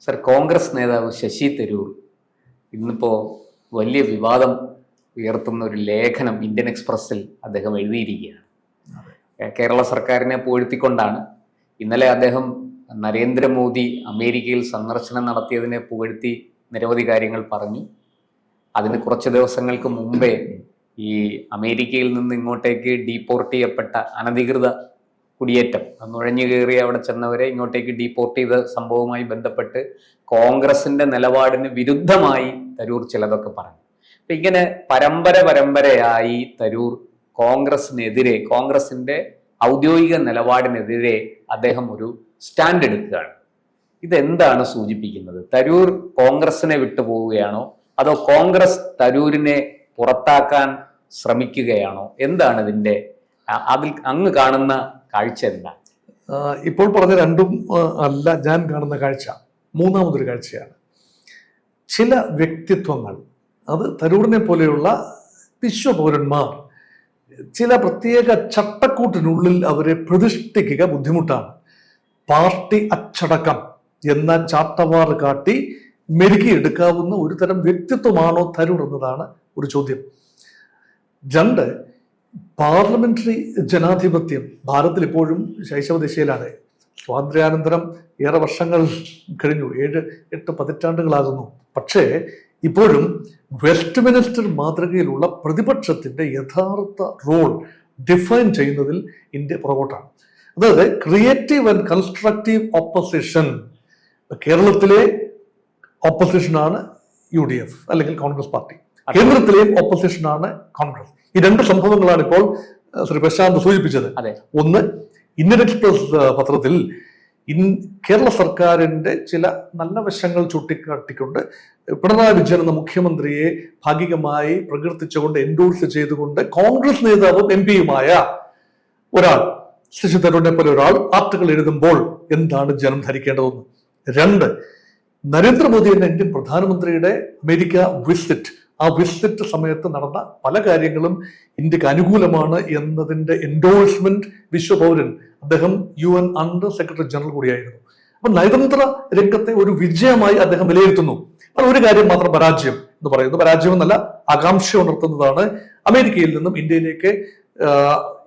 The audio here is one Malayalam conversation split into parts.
സർ, കോൺഗ്രസ് നേതാവ് ശശി തരൂർ ഇന്നിപ്പോ വലിയ വിവാദം ഉയർത്തുന്ന ഒരു ലേഖനം ഇന്ത്യൻ എക്സ്പ്രസിൽ അദ്ദേഹം എഴുതിയിരിക്കുകയാണ്. കേരള സർക്കാരിനെ പുകഴ്ത്തിക്കൊണ്ടാണ്. ഇന്നലെ അദ്ദേഹം നരേന്ദ്രമോദി അമേരിക്കയിൽ സന്ദർശനം നടത്തിയതിനെ പുകഴ്ത്തി നിരവധി കാര്യങ്ങൾ പറഞ്ഞു. അതിന് കുറച്ച് ദിവസങ്ങൾക്ക് മുമ്പേ ഈ അമേരിക്കയിൽ നിന്ന് ഇങ്ങോട്ടേക്ക് ഡീപ്പോർട്ട് ചെയ്യപ്പെട്ട അനധികൃത കുടിയേറ്റം, നുഴഞ്ഞു കയറി അവിടെ ചെന്നവരെ ഇങ്ങോട്ടേക്ക് ഡീപ്പോർട്ട് ചെയ്ത സംഭവവുമായി ബന്ധപ്പെട്ട് കോൺഗ്രസിന്റെ നിലപാടിന് വിരുദ്ധമായി തരൂർ ചിലതൊക്കെ പറഞ്ഞു. അപ്പൊ ഇങ്ങനെ പരമ്പരയായി തരൂർ കോൺഗ്രസിനെതിരെ, കോൺഗ്രസിന്റെ ഔദ്യോഗിക നിലപാടിനെതിരെ അദ്ദേഹം ഒരു സ്റ്റാൻഡ് എടുക്കുകയാണ്. ഇതെന്താണ് സൂചിപ്പിക്കുന്നത്? തരൂർ കോൺഗ്രസിനെ വിട്ടുപോവുകയാണോ, അതോ കോൺഗ്രസ് തരൂരിനെ പുറത്താക്കാൻ ശ്രമിക്കുകയാണോ? എന്താണ് ഇതിന്റെ അതിൽ അങ്ങ് കാണുന്ന കാഴ്ച എന്താണ്? ഇപ്പോൾ പറഞ്ഞ രണ്ടും അല്ല ഞാൻ കാണുന്ന കാഴ്ച. മൂന്നാമതൊരു കാഴ്ചയാണ്. ചില വ്യക്തിത്വങ്ങൾ, അത് തരൂരിനെ പോലെയുള്ള വിശ്വപൗരന്മാർ, ചില പ്രത്യേക ചട്ടക്കൂട്ടിനുള്ളിൽ അവരെ പ്രതിഷ്ഠിക്കുക ബുദ്ധിമുട്ടാണ്. പാർട്ടി അച്ചടക്കം എന്ന ചാട്ടവാറ് കാട്ടി മെരുക്കിയെടുക്കാവുന്ന ഒരു തരം വ്യക്തിത്വമാണോ തരൂർ എന്നതാണ് ഒരു ചോദ്യം. രണ്ട്, പാർലമെന്ററി ജനാധിപത്യം ഭാരതത്തിൽ ഇപ്പോഴും ശൈശവദിശയിലാണ്. സ്വാതന്ത്ര്യാനന്തരം ഏറെ വർഷങ്ങൾ കഴിഞ്ഞു, 7-8 പതിറ്റാണ്ടുകളാകുന്നു. പക്ഷേ ഇപ്പോഴും വെസ്റ്റ് മിനിസ്റ്റർ മാതൃകയിലുള്ള പ്രതിപക്ഷത്തിന്റെ യഥാർത്ഥ റോൾ ഡിഫൈൻ ചെയ്യുന്നതിൽ ഇന്ത്യ പുറകോട്ടാണ്. അതായത് ക്രിയേറ്റീവ് ആൻഡ് കൺസ്ട്രക്റ്റീവ് ഓപ്പോസിഷൻ. കേരളത്തിലെ ഓപ്പോസിഷനാണ് UDF അല്ലെങ്കിൽ കോൺഗ്രസ് പാർട്ടി, കേന്ദ്രത്തിലെയും ഓപ്പോസിഷനാണ് കോൺഗ്രസ്. ഈ രണ്ട് സംഭവങ്ങളാണ് ഇപ്പോൾ ശ്രീ പ്രശാന്ത് സൂചിപ്പിച്ചത്. ഒന്ന്, ഇന്ത്യൻ എക്സ്പ്രസ് പത്രത്തിൽ കേരള സർക്കാരിന്റെ ചില നല്ല വശങ്ങൾ ചൂണ്ടിക്കാട്ടിക്കൊണ്ട് പിണറായി വിജയൻ എന്ന മുഖ്യമന്ത്രിയെ ഭാഗികമായി പ്രകീർത്തിച്ചുകൊണ്ട് എൻഡോഴ്സ് ചെയ്തുകൊണ്ട് കോൺഗ്രസ് നേതാവും MP-യുമായ ഒരാൾ, ശശി തരൂരിനെ പോലെ ഒരാൾ ആർട്ടിക്കിൾ എഴുതുമ്പോൾ എന്താണ് ജനം ധരിക്കേണ്ടതെന്ന്. രണ്ട്, നരേന്ദ്രമോദി എന്ന ഇന്ത്യൻ പ്രധാനമന്ത്രിയുടെ അമേരിക്ക വിസിറ്റ്, ആ വിസിറ്റ് സമയത്ത് നടന്ന പല കാര്യങ്ങളും ഇന്ത്യക്ക് അനുകൂലമാണ് എന്നതിന്റെ എൻഡോഴ്സ്മെന്റ് വിശ്വപൗരൻ, അദ്ദേഹം UN അണ്ടർ സെക്രട്ടറി ജനറൽ കൂടിയായിരുന്നു. അപ്പൊ നയതന്ത്ര രംഗത്തെ ഒരു വിജയമായി അദ്ദേഹം വിലയിരുത്തുന്നു. അത് ഒരു കാര്യം മാത്രം പരാജയം എന്ന് പറയുന്നത്, പരാജയം എന്നല്ല, ആകാംക്ഷ ഉണർത്തുന്നതാണ്. അമേരിക്കയിൽ നിന്നും ഇന്ത്യയിലേക്ക്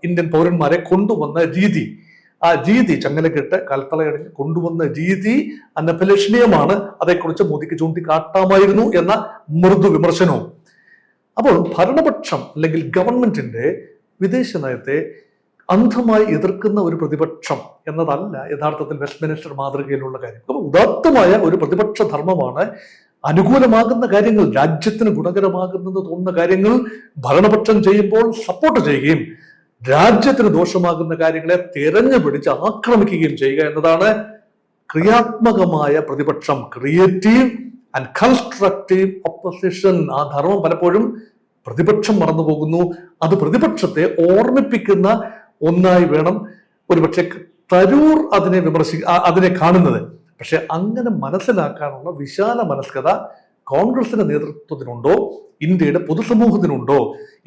ഇന്ത്യൻ പൗരന്മാരെ കൊണ്ടുവന്ന രീതി, ആ രീതി ചങ്ങലക്കെട്ട് കൽത്തളയടങ്ങി കൊണ്ടുവന്ന രീതി അനഭിലഷണീയമാണ്. അതേക്കുറിച്ച് മോദിക്ക് ചൂണ്ടിക്കാട്ടാമായിരുന്നു എന്ന മൃദു വിമർശനവും. അപ്പോൾ ഭരണപക്ഷം അല്ലെങ്കിൽ ഗവൺമെന്റിന്റെ വിദേശ നയത്തെ അന്ധമായി എതിർക്കുന്ന ഒരു പ്രതിപക്ഷം എന്നതല്ല യഥാർത്ഥത്തിൽ വെസ്റ്റ് മിനിസ്റ്റർ മാതൃകയിലുള്ള കാര്യം. അപ്പോൾ ഉദാത്തമായ ഒരു പ്രതിപക്ഷ ധർമ്മമാണ് അനുകൂലമാകുന്ന കാര്യങ്ങൾ, രാജ്യത്തിന് ഗുണകരമാകുന്നത് തോന്നുന്ന കാര്യങ്ങൾ ഭരണപക്ഷം ചെയ്യുമ്പോൾ സപ്പോർട്ട് ചെയ്യുകയും രാജ്യത്തിന് ദോഷമാകുന്ന കാര്യങ്ങളെ തിരഞ്ഞു പിടിച്ച് ആക്രമിക്കുകയും ചെയ്യുക എന്നതാണ് ക്രിയാത്മകമായ പ്രതിപക്ഷം, ക്രിയേറ്റീവ് ആൻഡ് കൺസ്ട്രക്റ്റീവ് ഓപ്പോസിഷൻ. ആ ധർമ്മം പലപ്പോഴും പ്രതിപക്ഷം മറന്നുപോകുന്നു. അത് പ്രതിപക്ഷത്തെ ഓർമ്മിപ്പിക്കുന്ന ഒന്നായി വേണം ഒരുപക്ഷെ തരൂർ അതിനെ കാണുന്നത്. പക്ഷെ അങ്ങനെ മനസ്സിലാക്കാനുള്ള വിശാല മനസ്കത കോൺഗ്രസിന്റെ നേതൃത്വത്തിനുണ്ടോ, ഇന്ത്യയുടെ പൊതുസമൂഹത്തിനുണ്ടോ?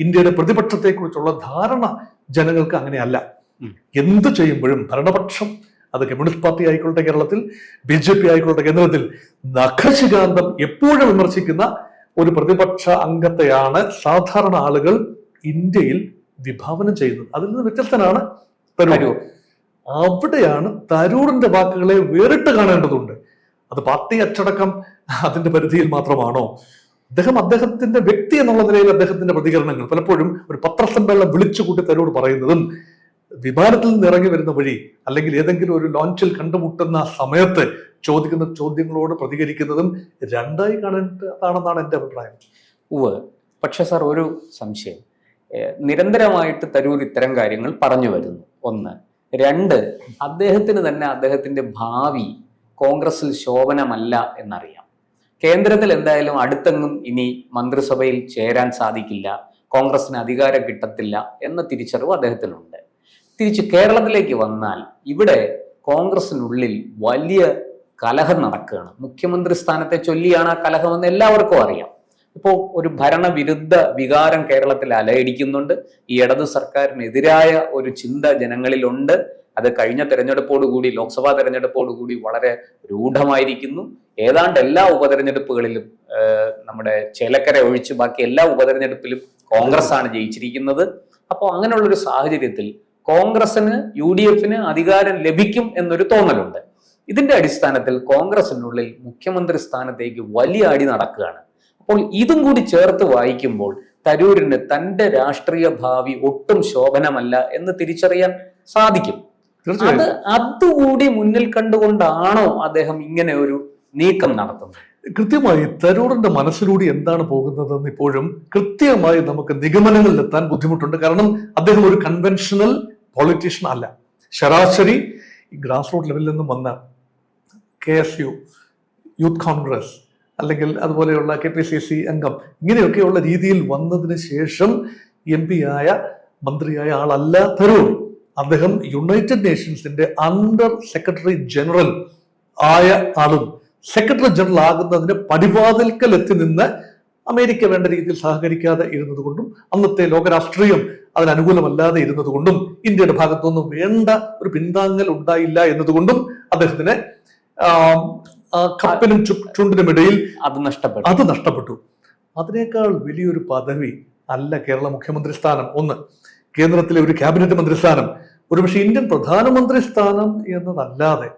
ഇന്ത്യയുടെ പ്രതിപക്ഷത്തെക്കുറിച്ചുള്ള ധാരണ ജനങ്ങൾക്ക് അങ്ങനെയല്ല. എന്ത് ചെയ്യുമ്പോഴും ഭരണപക്ഷം, അത് കമ്മ്യൂണിസ്റ്റ് പാർട്ടി ആയിക്കൊള്ളട്ടെ കേരളത്തിൽ, BJP ആയിക്കൊള്ളട്ടെ കേന്ദ്രത്തിൽ, നഖശികാന്തം എപ്പോഴും വിമർശിക്കുന്ന ഒരു പ്രതിപക്ഷ അംഗത്തെയാണ് സാധാരണ ആളുകൾ ഇന്ത്യയിൽ വിഭാവനം ചെയ്യുന്നത്. അതിൽ നിന്ന് വ്യത്യസ്തനാണ് തരൂർ. അവിടെയാണ് തരൂറിന്റെ വാക്കുകളെ വേറിട്ട് കാണേണ്ടതുണ്ട്. അത് പാർട്ടി അച്ചടക്കം അതിന്റെ പരിധിയിൽ മാത്രമാണോ? അദ്ദേഹത്തിന്റെ വ്യക്തി എന്നുള്ള നിലയിൽ അദ്ദേഹത്തിന്റെ പ്രതികരണങ്ങൾ പലപ്പോഴും ഒരു പത്രസമ്മേളനം വിളിച്ചുകൂട്ടി തരൂർ പറയുന്നതും വിമാനത്തിൽ നിന്ന് ഇറങ്ങി വരുന്ന വഴി അല്ലെങ്കിൽ ഏതെങ്കിലും ഒരു ലോഞ്ചിൽ കണ്ടുമുട്ടുന്ന സമയത്ത് ചോദിക്കുന്ന ചോദ്യങ്ങളോട് പ്രതികരിക്കുന്നതും രണ്ടായി കാണേണ്ടതാണെന്നാണ് എൻ്റെ അഭിപ്രായം. പക്ഷെ സാർ, ഒരു സംശയം. നിരന്തരമായിട്ട് തരൂർ ഇത്തരം കാര്യങ്ങൾ പറഞ്ഞു വരുന്നു, ഒന്ന്. രണ്ട്, അദ്ദേഹത്തിന് തന്നെ അദ്ദേഹത്തിന്റെ ഭാവി കോൺഗ്രസിൽ ശോഭനമല്ല എന്നറിയാം. കേന്ദ്രത്തിൽ എന്തായാലും അടുത്തെങ്ങും ഇനി മന്ത്രിസഭയിൽ ചേരാൻ സാധിക്കില്ല, കോൺഗ്രസിന് അധികാരം കിട്ടത്തില്ല എന്ന തിരിച്ചറിവ് അദ്ദേഹത്തിനുണ്ട്. തിരിച്ച് കേരളത്തിലേക്ക് വന്നാൽ ഇവിടെ കോൺഗ്രസിനുള്ളിൽ വലിയ കലഹം നടക്കുകയാണ്. മുഖ്യമന്ത്രി സ്ഥാനത്തെ ചൊല്ലിയാണ് ആ കലഹമെന്ന് എല്ലാവർക്കും അറിയാം. ഇപ്പോൾ ഒരു ഭരണവിരുദ്ധ വികാരം കേരളത്തിൽ അലയടിക്കുന്നുണ്ട്. ഈ ഇടത് സർക്കാരിനെതിരായ ഒരു ചിന്ത ജനങ്ങളിലുണ്ട്. അത് കഴിഞ്ഞ തെരഞ്ഞെടുപ്പോടുകൂടി, ലോക്സഭാ തെരഞ്ഞെടുപ്പോടുകൂടി വളരെ രൂഢമായിരിക്കുന്നു. ഏതാണ്ട് എല്ലാ ഉപതെരഞ്ഞെടുപ്പുകളിലും നമ്മുടെ ചേലക്കര ഒഴിച്ച് ബാക്കി എല്ലാ ഉപതെരഞ്ഞെടുപ്പിലും കോൺഗ്രസ് ആണ് ജയിച്ചിരിക്കുന്നത്. അപ്പോൾ അങ്ങനെയുള്ളൊരു സാഹചര്യത്തിൽ കോൺഗ്രസിന് UDF അധികാരം ലഭിക്കും എന്നൊരു തോന്നലുണ്ട്. ഇതിന്റെ അടിസ്ഥാനത്തിൽ കോൺഗ്രസിനുള്ളിൽ മുഖ്യമന്ത്രി സ്ഥാനത്തേക്ക് വലിയ അടി നടക്കുകയാണ്. അപ്പോൾ ഇതും കൂടി ചേർത്ത് വായിക്കുമ്പോൾ തരൂരിന് തന്റെ രാഷ്ട്രീയ ഭാവി ഒട്ടും ശോഭനമല്ല എന്ന് തിരിച്ചറിയാൻ സാധിക്കും. അതുകൂടി മുന്നിൽ കണ്ടുകൊണ്ടാണോ അദ്ദേഹം ഇങ്ങനെ ഒരു നീക്കം നടത്തുന്നത്? കൃത്യമായി തരൂറിന്റെ മനസ്സിലൂടെ എന്താണ് പോകുന്നതെന്ന് ഇപ്പോഴും കൃത്യമായി നമുക്ക് നിഗമനങ്ങളിൽ എത്താൻ ബുദ്ധിമുട്ടുണ്ട്. കാരണം അദ്ദേഹം ഒരു കൺവെൻഷണൽ പൊളിറ്റീഷ്യൻ അല്ല. ശരാശരി ഗ്രാസ് റൂട്ട് ലെവലിൽ നിന്നും വന്ന KSU, യൂത്ത് കോൺഗ്രസ്, അല്ലെങ്കിൽ അതുപോലെയുള്ള KPCC അംഗം, ഇങ്ങനെയൊക്കെയുള്ള രീതിയിൽ വന്നതിന് ശേഷം MP ആയ, മന്ത്രിയായ ആളല്ല തരൂർ. അദ്ദേഹം യുണൈറ്റഡ് നേഷൻസിന്റെ അണ്ടർ സെക്രട്ടറി ജനറൽ ആയ ആളും സെക്രട്ടറി ജനറൽ ആകുന്നതിന് പടിവാതിൽക്കൽ എത്തി നിന്ന് അമേരിക്ക വേണ്ട രീതിയിൽ സഹകരിക്കാതെ ഇരുന്നതുകൊണ്ടും അന്നത്തെ ലോകരാഷ്ട്രീയം അതിനനുകൂലമല്ലാതെ ഇരുന്നതുകൊണ്ടും ഇന്ത്യയുടെ ഭാഗത്തുനിന്നും വേണ്ട ഒരു പിന്താങ്ങൽ ഉണ്ടായില്ല എന്നതുകൊണ്ടും അദ്ദേഹത്തിന് കപ്പിനും ചുണ്ടിനും ഇടയിൽ അത് നഷ്ടപ്പെട്ടു. അതിനേക്കാൾ വലിയൊരു പദവി അല്ല കേരള മുഖ്യമന്ത്രി സ്ഥാനം. ഒന്ന്, കേന്ദ്രത്തിലെ ഒരു ക്യാബിനറ്റ് മന്ത്രിസ്ഥാനം, ഒരുപക്ഷെ ഇന്ത്യൻ പ്രധാനമന്ത്രി സ്ഥാനം എന്നതല്ലാതെ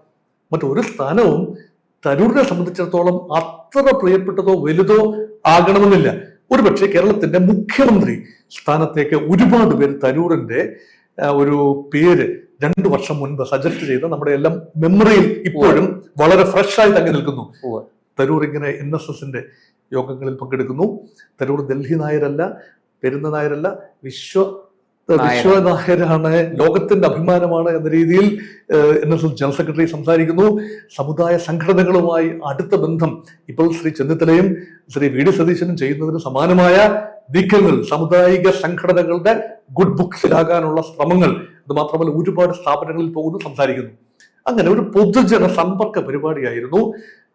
മറ്റൊരു സ്ഥാനവും തരൂരിനെ സംബന്ധിച്ചിടത്തോളം അത്ര പ്രിയപ്പെട്ടതോ വലുതോ ആകണമെന്നില്ല. ഒരുപക്ഷെ കേരളത്തിന്റെ മുഖ്യമന്ത്രി സ്ഥാനത്തേക്ക് ഒരുപാട് പേര് തരൂരിന്റെ ഒരു പേര് 2 വർഷം മുൻപ് സജസ്റ്റ് ചെയ്ത് നമ്മുടെ എല്ലാം മെമ്മറിയിൽ ഇപ്പോഴും വളരെ ഫ്രഷായി തങ്ങി നിൽക്കുന്നു. തരൂർ ഇങ്ങനെ NSSന്റെ യോഗങ്ങളിൽ പങ്കെടുക്കുന്നു. തരൂർ ഡൽഹി നായരല്ല, പെരുന്ന നായരല്ല, വിശ്വനായരാണ്, ലോകത്തിന്റെ അഭിമാനമാണ് എന്ന രീതിയിൽ NSS ജനറൽ സെക്രട്ടറി സംസാരിക്കുന്നു. സമുദായ സംഘടനകളുമായി അടുത്ത ബന്ധം ഇപ്പോൾ ശ്രീ ചെന്നിത്തലയും ശ്രീ VD സതീശനും ചെയ്യുന്നതിന് സമാനമായ നീക്കങ്ങൾ, സാമുദായിക സംഘടനകളുടെ ഗുഡ് ബുക്സിലാകാനുള്ള ശ്രമങ്ങൾ, അത് മാത്രമല്ല ഒരുപാട് സ്ഥാപനങ്ങളിൽ പോകുന്നു, സംസാരിക്കുന്നു. അങ്ങനെ ഒരു പൊതുജന സമ്പർക്ക പരിപാടിയായിരുന്നു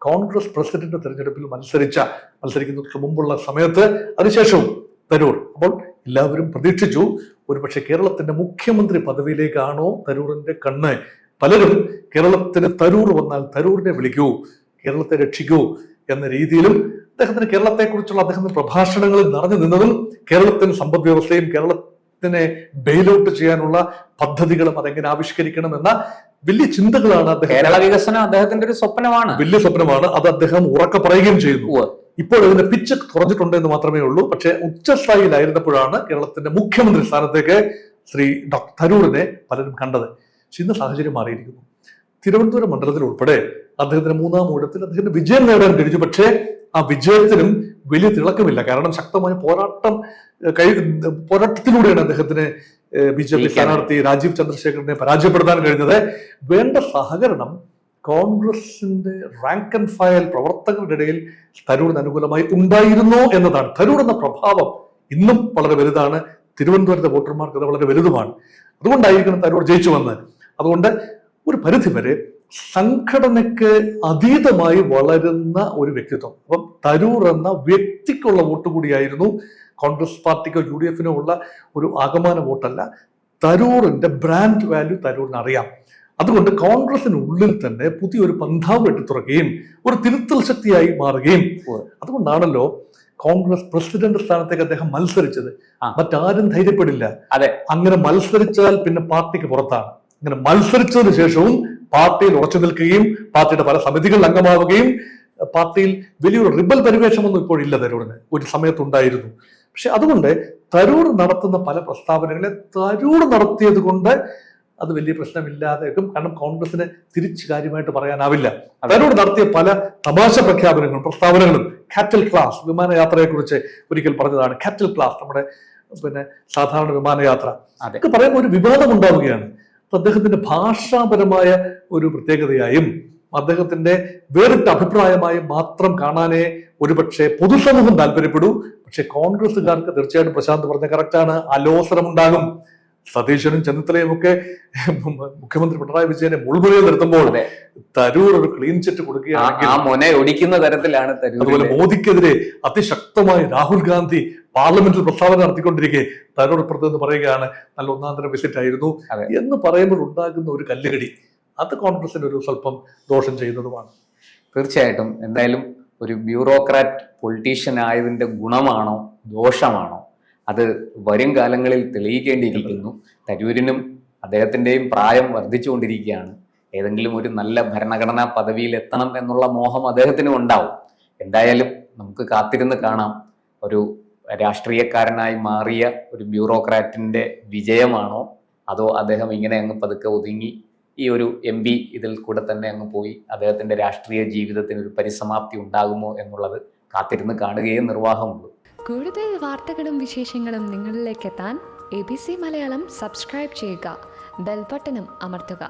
കോൺഗ്രസ് പ്രസിഡന്റ് തെരഞ്ഞെടുപ്പിൽ മത്സരിക്കുന്നതിന് മുമ്പുള്ള സമയത്ത്, അതിനുശേഷവും തരൂർ. അപ്പോൾ എല്ലാവരും പ്രതീക്ഷിച്ചു ഒരുപക്ഷെ കേരളത്തിന്റെ മുഖ്യമന്ത്രി പദവിയിലേക്കാണോ തരൂറിന്റെ കണ്ണ്. പലരും കേരളത്തിന് തരൂർ വന്നാൽ തരൂരിനെ വിളിക്കൂ, കേരളത്തെ രക്ഷിക്കൂ എന്ന രീതിയിലും അദ്ദേഹത്തിന് കേരളത്തെക്കുറിച്ചുള്ള അദ്ദേഹത്തിന്റെ പ്രഭാഷണങ്ങളിൽ നിറഞ്ഞു നിന്നതും കേരളത്തിന് സമ്പദ് വ്യവസ്ഥയും കേരളത്തിനെ ബെയിലൗട്ട് ചെയ്യാനുള്ള പദ്ധതികളും അതെങ്ങനെ ആവിഷ്കരിക്കണം എന്ന വലിയ ചിന്തകളാണ്. കേരള വികസനം അദ്ദേഹത്തിന്റെ ഒരു സ്വപ്നമാണ്, വലിയ സ്വപ്നമാണ്. അത് അദ്ദേഹം ഉറക്കെ പറയുകയും ചെയ്യുന്നു. ഇപ്പോൾ അതിന്റെ പിച്ച് കുറഞ്ഞിട്ടുണ്ട് എന്ന് മാത്രമേ ഉള്ളൂ. പക്ഷെ ഉച്ചസ്ഥായിലായിരുന്നപ്പോഴാണ് കേരളത്തിന്റെ മുഖ്യമന്ത്രി സ്ഥാനത്തേക്ക് ശ്രീ ഡോക്ടർ തരൂരിനെ പലരും കണ്ടത്. പക്ഷെ ഇന്ന് സാഹചര്യം മാറിയിരിക്കുന്നു. തിരുവനന്തപുരം മണ്ഡലത്തിൽ ഉൾപ്പെടെ അദ്ദേഹത്തിന്റെ 3ാം ഊഴത്തിൽ അദ്ദേഹത്തിന് വിജയം നേടാൻ കഴിഞ്ഞു. പക്ഷേ ആ വിജയത്തിനും വലിയ തിളക്കമില്ല. കാരണം ശക്തമായ പോരാട്ടത്തിലൂടെയാണ് അദ്ദേഹത്തിന് BJP സ്ഥാനാർത്ഥി രാജീവ് ചന്ദ്രശേഖരനെ പരാജയപ്പെടുത്താൻ കഴിഞ്ഞത്. വേണ്ട സഹകരണം കോൺഗ്രസിന്റെ റാങ്ക് ആൻഡ് ഫയൽ പ്രവർത്തകരുടെ ഇടയിൽ തരൂരിന് അനുകൂലമായി ഉണ്ടായിരുന്നു എന്നതാണ്. തരൂർ എന്ന പ്രഭാവം ഇന്നും വളരെ വലുതാണ്. തിരുവനന്തപുരത്തെ വോട്ടർമാർക്ക് അത് വളരെ വലുതുമാണ്. അതുകൊണ്ടായിരിക്കണം തരൂർ ജയിച്ചു വന്നത്. അതുകൊണ്ട് ഒരു പരിധിവരെ സംഘടനയ്ക്ക് അതീതമായി വളരുന്ന ഒരു വ്യക്തിത്വം. അപ്പം തരൂർ എന്ന വ്യക്തിക്കുള്ള വോട്ട് കൂടിയായിരുന്നു. കോൺഗ്രസ് പാർട്ടിക്കോ UDF ഉള്ള ഒരു ആകമാന വോട്ടല്ല. തരൂറിന്റെ ബ്രാൻഡ് വാല്യൂ തരൂരിന് അറിയാം. അതുകൊണ്ട് കോൺഗ്രസിനുള്ളിൽ തന്നെ പുതിയൊരു പന്ഥാവ് വെട്ടിത്തുറക്കുകയും ഒരു തിരുത്തൽ ശക്തിയായി മാറുകയും, അതുകൊണ്ടാണല്ലോ കോൺഗ്രസ് പ്രസിഡന്റ് സ്ഥാനത്തേക്ക് അദ്ദേഹം മത്സരിച്ചത്. മറ്റാരും ധൈര്യപ്പെടില്ല. അങ്ങനെ മത്സരിച്ചാൽ പിന്നെ പാർട്ടിക്ക് പുറത്താണ്. അങ്ങനെ മത്സരിച്ചതിന് ശേഷവും പാർട്ടിയിൽ ഉറച്ചു നിൽക്കുകയും പാർട്ടിയുടെ പല സമിതികളിൽ അംഗമാവുകയും പാർട്ടിയിൽ വലിയൊരു റിബൽ പരിവേഷമൊന്നും ഇപ്പോഴില്ല തരൂരിന്. ഒരു സമയത്തുണ്ടായിരുന്നു. പക്ഷെ അതുകൊണ്ട് തരൂർ നടത്തുന്ന പല പ്രസ്താവനകളെ തരൂർ നടത്തിയത് കൊണ്ട് അത് വലിയ പ്രശ്നമില്ലാതെ വെക്കും. കാരണം കോൺഗ്രസിന് തിരിച്ചു കാര്യമായിട്ട് പറയാനാവില്ല. തരൂർ നടത്തിയ പല തമാശ പ്രഖ്യാപനങ്ങളും പ്രസ്താവനകളും, കാറ്റൽ ക്ലാസ് വിമാനയാത്രയെക്കുറിച്ച് ഒരിക്കൽ പറഞ്ഞതാണ്. കാറ്റൽ ക്ലാസ് നമ്മുടെ സാധാരണ വിമാനയാത്ര ഒക്കെ പറയുമ്പോൾ ഒരു വിവാദം ഉണ്ടാവുകയാണ്. അദ്ദേഹത്തിന്റെ ഭാഷാപരമായ ഒരു പ്രത്യേകതയായും അദ്ദേഹത്തിന്റെ വേറിട്ട അഭിപ്രായമായും മാത്രം കാണാനേ ഒരുപക്ഷെ പൊതുസമൂഹം താല്പര്യപ്പെടൂ. പക്ഷെ കോൺഗ്രസുകാർക്ക് തീർച്ചയായിട്ടും പ്രശാന്ത് പറഞ്ഞ കറക്റ്റാണ്, അലോസരമുണ്ടാകും. സതീശനും ചെന്നിത്തലയും ഒക്കെ മുഖ്യമന്ത്രി പിണറായി വിജയനെ മുൾമുനയിൽ നിർത്തുമ്പോൾ തരൂർ ഒരു ക്ലീൻ ചിറ്റ് കൊടുക്കുകയാണെങ്കിൽ ഒടിക്കുന്ന തരത്തിലാണ്. അതുപോലെ മോദിക്കെതിരെ അതിശക്തമായി രാഹുൽ ഗാന്ധി പാർലമെന്റിൽ പ്രസ്താവന നടത്തിക്കൊണ്ടിരിക്കെ തരൂർ ഇപ്പുറത്ത് എന്ന് പറയുകയാണ് നല്ല ഒന്നാം തരം വിസിറ്റ് ആയിരുന്നു അതെ. എന്ന് പറയുമ്പോൾ ഉണ്ടാകുന്ന ഒരു കല്ലുകടി അത് കോൺഗ്രസിന് ഒരു സ്വല്പം ദോഷം ചെയ്യുന്നതുമാണ്. തീർച്ചയായിട്ടും എന്തായാലും ഒരു ബ്യൂറോക്രാറ്റ് പൊളിറ്റീഷ്യൻ ആയതിന്റെ ഗുണമാണോ ദോഷമാണോ അത് വരും കാലങ്ങളിൽ തെളിയിക്കേണ്ടിയിരിക്കുന്നു. തരൂരിനും അദ്ദേഹത്തിന്റെയും പ്രായം വർദ്ധിച്ചുകൊണ്ടിരിക്കുകയാണ്. ഏതെങ്കിലും ഒരു നല്ല ഭരണഘടനാ പദവിയിൽ എത്തണം എന്നുള്ള മോഹം അദ്ദേഹത്തിനും ഉണ്ടാവും. എന്തായാലും നമുക്ക് കാത്തിരുന്ന് കാണാം ഒരു രാഷ്ട്രീയക്കാരനായി മാറിയ ഒരു ബ്യൂറോക്രാറ്റിന്റെ വിജയമാണോ അതോ അദ്ദേഹം ഇങ്ങനെ അങ്ങ് പതുക്കെ ഒതുങ്ങി ഈ ഒരു MP ഇതിൽ കൂടെ തന്നെ അങ്ങ് പോയി അദ്ദേഹത്തിന്റെ രാഷ്ട്രീയ ജീവിതത്തിന് ഒരു പരിസമാപ്തി ഉണ്ടാകുമോ എന്നുള്ളത് കാത്തിരുന്ന് കാണുകയേ നിർവാഹമുള്ളൂ. കൂടുതൽ വാർത്തകളും വിശേഷങ്ങളും നിങ്ങളിലേക്ക് എത്താൻ ABC മലയാളം സബ്സ്ക്രൈബ് ചെയ്യുക, ബെൽ ബട്ടണും അമർത്തുക.